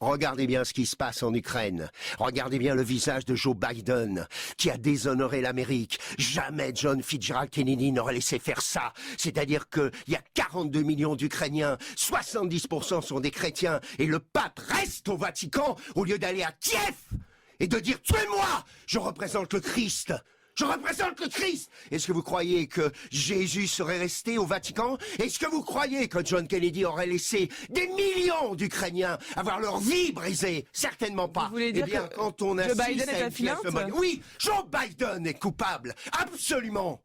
Regardez bien ce qui se passe en Ukraine. Regardez bien le visage de Joe Biden, qui a déshonoré l'Amérique. Jamais John Fitzgerald Kennedy n'aurait laissé faire ça. C'est-à-dire qu'il y a 42 millions d'Ukrainiens, 70% sont des chrétiens, et le pape reste au Vatican au lieu d'aller à Kiev et de dire « Tuez-moi, je représente le Christ !» Je représente le Christ. Est-ce que vous croyez que Jésus serait resté au Vatican? Est-ce que vous croyez que John Kennedy aurait laissé des millions d'Ukrainiens avoir leur vie brisée? Certainement pas. Vous voulez dire que quand on Joe assiste Biden est à un une pièce de filante? monnaie... Oui, Joe Biden est coupable. Absolument.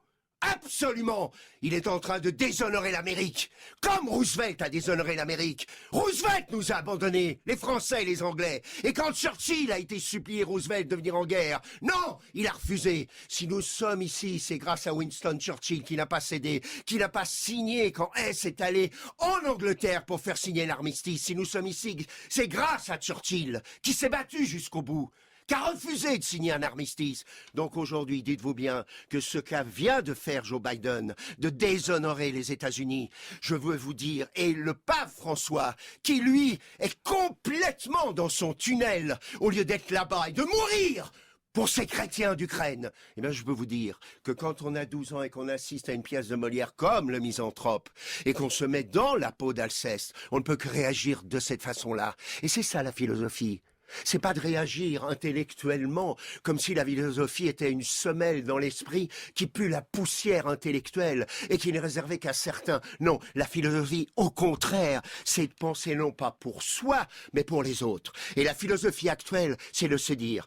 Absolument. Il est en train de déshonorer l'Amérique. Comme Roosevelt a déshonoré l'Amérique. Roosevelt nous a abandonnés, les Français et les Anglais. Et quand Churchill a été supplié Roosevelt de venir en guerre, non, il a refusé. Si nous sommes ici, c'est grâce à Winston Churchill qui n'a pas cédé, qui n'a pas signé quand Hess est allé en Angleterre pour faire signer l'armistice. Si nous sommes ici, c'est grâce à Churchill qui s'est battu jusqu'au bout, qui a refusé de signer un armistice. Donc aujourd'hui, dites-vous bien que ce qu'a vient de faire Joe Biden, de déshonorer les États-Unis, je veux vous dire, et le pape François, qui lui est complètement dans son tunnel, au lieu d'être là-bas et de mourir pour ces chrétiens d'Ukraine, eh bien, je peux vous dire que quand on a 12 ans et qu'on assiste à une pièce de Molière comme Le Misanthrope, et qu'on se met dans la peau d'Alceste, on ne peut que réagir de cette façon-là. Et c'est ça la philosophie. C'est pas de réagir intellectuellement comme si la philosophie était une semelle dans l'esprit qui pue la poussière intellectuelle et qui n'est réservée qu'à certains. Non, la philosophie, au contraire, c'est de penser non pas pour soi, mais pour les autres. Et la philosophie actuelle, c'est de se dire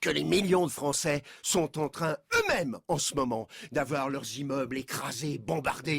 que les millions de Français sont en train eux-mêmes, en ce moment, d'avoir leurs immeubles écrasés, bombardés.